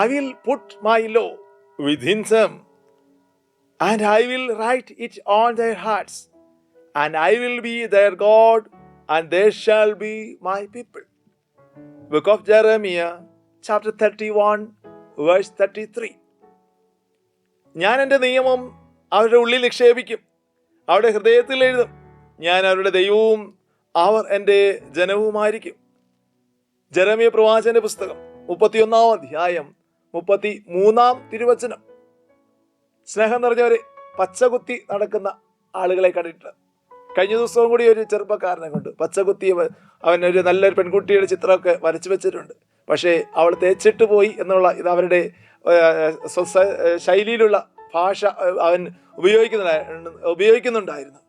I will put my law within them, and I will write it on their hearts, and I will be their God, and they shall be my people. Book of Jeremiah, chapter 31, verse 33. ഞാൻ എൻ്റെ നിയമം അവരുടെ ഉള്ളിൽ നിക്ഷേപിക്കും, അവരുടെ ഹൃദയത്തിൽ എഴുതും. ഞാൻ അവരുടെ ദൈവവും അവർ എൻ്റെ ജനവുമായിരിക്കും. ജെറമ്യ പ്രവാചകന്റെ പുസ്തകം 31 അധ്യായം 33 തിരുവചനം. സ്നേഹം നിറഞ്ഞവരെ, പച്ചകുത്തി നടക്കുന്ന ആളുകളെ കണ്ടിട്ട് കഴിഞ്ഞ ദിവസവും കൂടി ഒരു ചെറുപ്പക്കാരനെ കൊണ്ട് പച്ചകുത്തി അവൻ ഒരു നല്ലൊരു പെൺകുട്ടിയുടെ ചിത്രമൊക്കെ വരച്ചു വെച്ചിട്ടുണ്ട്. പക്ഷേ അവൾ തേച്ചിട്ട് പോയി എന്നുള്ള ഇത് അവരുടെ ശൈലിയിലുള്ള ഭാഷ അവൻ ഉപയോഗിക്കുന്നുണ്ടായിരുന്നു.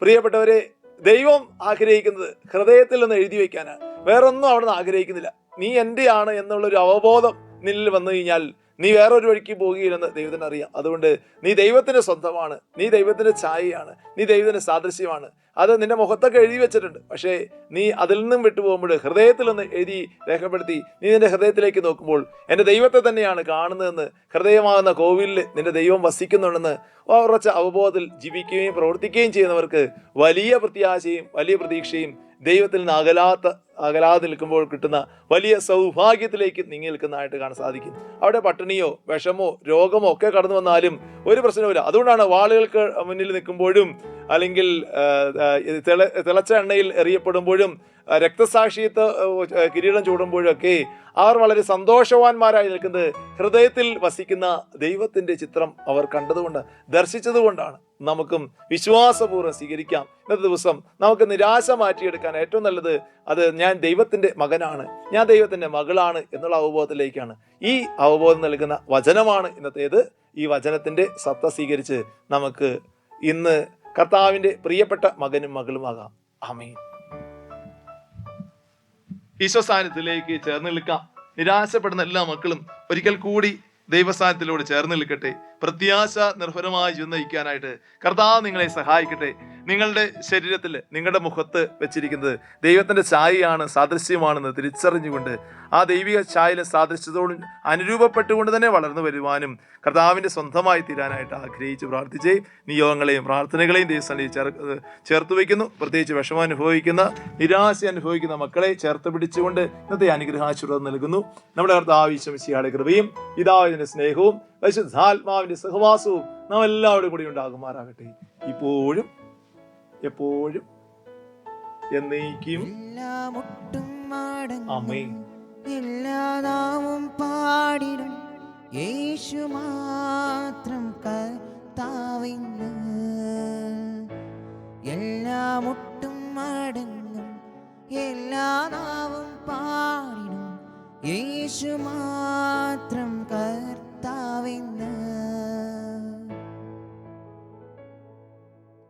പ്രിയപ്പെട്ടവരെ, ദൈവം ആഗ്രഹിക്കുന്നത് ഹൃദയത്തിൽ നിന്ന് എഴുതി വയ്ക്കാനാണ്, വേറൊന്നും അവിടെ നിന്ന് ആഗ്രഹിക്കുന്നില്ല. നീ എൻ്റെയാണ് എന്നുള്ളൊരു അവബോധം നിന്നിൽ വന്നു കഴിഞ്ഞാൽ നീ വേറൊരു വഴിക്ക് പോകുകയില്ലെന്ന് ദൈവത്തിന് അറിയാം. അതുകൊണ്ട് നീ ദൈവത്തിൻ്റെ സ്വന്തമാണ്, നീ ദൈവത്തിൻ്റെ ഛായയാണ്, നീ ദൈവത്തിൻ്റെ സാദൃശ്യമാണ്. അത് നിന്റെ മുഖത്തൊക്കെ എഴുതി വെച്ചിട്ടുണ്ട്. പക്ഷേ നീ അതിൽ നിന്നും വിട്ടുപോകുമ്പോൾ ഹൃദയത്തിൽ നിന്ന് എഴുതി രേഖപ്പെടുത്തി നീ നിന്റെ ഹൃദയത്തിലേക്ക് നോക്കുമ്പോൾ എൻ്റെ ദൈവത്തെ തന്നെയാണ് കാണുന്നതെന്ന്, ഹൃദയമാകുന്ന കോവിലിൽ നിന്റെ ദൈവം വസിക്കുന്നുണ്ടെന്ന് ഉറച്ച അവബോധത്തിൽ ജീവിക്കുകയും പ്രവർത്തിക്കുകയും ചെയ്യുന്നവർക്ക് വലിയ പ്രത്യാശയും വലിയ പ്രതീക്ഷയും ദൈവത്തിൽ നിന്ന് അകലാതെ നിൽക്കുമ്പോൾ കിട്ടുന്ന വലിയ സൗഭാഗ്യത്തിലേക്ക് നീങ്ങി നിൽക്കുന്നതായിട്ട് കാണാൻ സാധിക്കും. അവിടെ പട്ടിണിയോ വിഷമോ രോഗമോ ഒക്കെ കടന്നു വന്നാലും ഒരു പ്രശ്നവുമില്ല. അതുകൊണ്ടാണ് വാളുകൾക്ക് മുന്നിൽ നിൽക്കുമ്പോഴും അല്ലെങ്കിൽ തിളച്ച എണ്ണയിൽ എറിയപ്പെടുമ്പോഴും രക്തസാക്ഷിത്വ കിരീടം ചൂടുമ്പോഴൊക്കെ അവർ വളരെ സന്തോഷവാന്മാരായി നിൽക്കുന്നത് ഹൃദയത്തിൽ വസിക്കുന്ന ദൈവത്തിൻ്റെ ചിത്രം അവർ കണ്ടതുകൊണ്ട്, ദർശിച്ചതുകൊണ്ടാണ്. നമുക്കും വിശ്വാസപൂർവ്വം സ്വീകരിക്കാം. ഇന്നത്തെ ദിവസം നമുക്ക് നിരാശ മാറ്റിയെടുക്കാൻ ഏറ്റവും നല്ലത് അത് ഞാൻ ദൈവത്തിൻ്റെ മകനാണ്, ഞാൻ ദൈവത്തിൻ്റെ മകളാണ് എന്നുള്ള അവബോധത്തിലേക്കാണ്. ഈ അവബോധം നൽകുന്ന വചനമാണ് ഇന്നത്തേത്. ഈ വചനത്തിൻ്റെ സത്ത സ്വീകരിച്ച് നമുക്ക് ഇന്ന് കർത്താവിൻ്റെ പ്രിയപ്പെട്ട മകനും മകളുമാകാം. ആമേൻ. ഈശോ സ്ഥാനത്തിലേക്ക് ചേർന്ന് നിൽക്കാം. നിരാശപ്പെടുന്ന എല്ലാ മക്കളും ഒരിക്കൽ കൂടി ദൈവസ്ഥാനത്തിലൂടെ ചേർന്ന് നിൽക്കട്ടെ. പ്രത്യാശ നിർഭരമായി ജീവിതം നയിക്കാനായിട്ട് കർത്താവ് നിങ്ങളെ സഹായിക്കട്ടെ. നിങ്ങളുടെ ശരീരത്തിൽ, നിങ്ങളുടെ മുഖത്ത് വെച്ചിരിക്കുന്നത് ദൈവത്തിൻ്റെ ഛായയാണ്, സാദൃശ്യമാണെന്ന് തിരിച്ചറിഞ്ഞുകൊണ്ട് ആ ദൈവിക ഛായയിലെ സാദൃശ്യത്തോടും അനുരൂപപ്പെട്ടുകൊണ്ട് തന്നെ വളർന്നു വരുവാനും കർത്താവിൻ്റെ സ്വന്തമായി തീരാനായിട്ട് ആഗ്രഹിച്ച് പ്രാർത്ഥിച്ചേ നിയോഗങ്ങളെയും പ്രാർത്ഥനകളെയും ദൈവസ്ഥാനത്തിൽ ചേർത്ത് വയ്ക്കുന്നു. പ്രത്യേകിച്ച് വിഷമം അനുഭവിക്കുന്ന, നിരാശ അനുഭവിക്കുന്ന മക്കളെ ചേർത്ത് പിടിച്ചുകൊണ്ട് ഇന്നത്തെ അനുഗ്രഹാശീർവാദം നൽകുന്നു. നമ്മുടെ കർത്താവ് ഈശോ മിശിഹായുടെ കൃപയും പിതാവിന്റെ സ്നേഹവും പരിശുദ്ധാത്മാവിന്റെ സഹവാസവും നാം എല്ലാവരും കൂടി ഉണ്ടാകുമാറാകട്ടെ, ഇപ്പോഴും എപ്പോഴും എന്നേക്കും. ആമേൻ. എല്ലാ നാമവും പാടിടും യേശു മാത്രം കർത്താവിന്. എല്ലാ മുട്ടും മടങ്ങും, എല്ലാ നാവും പാടിടും യേശു മാത്രം കർത്താവിന്.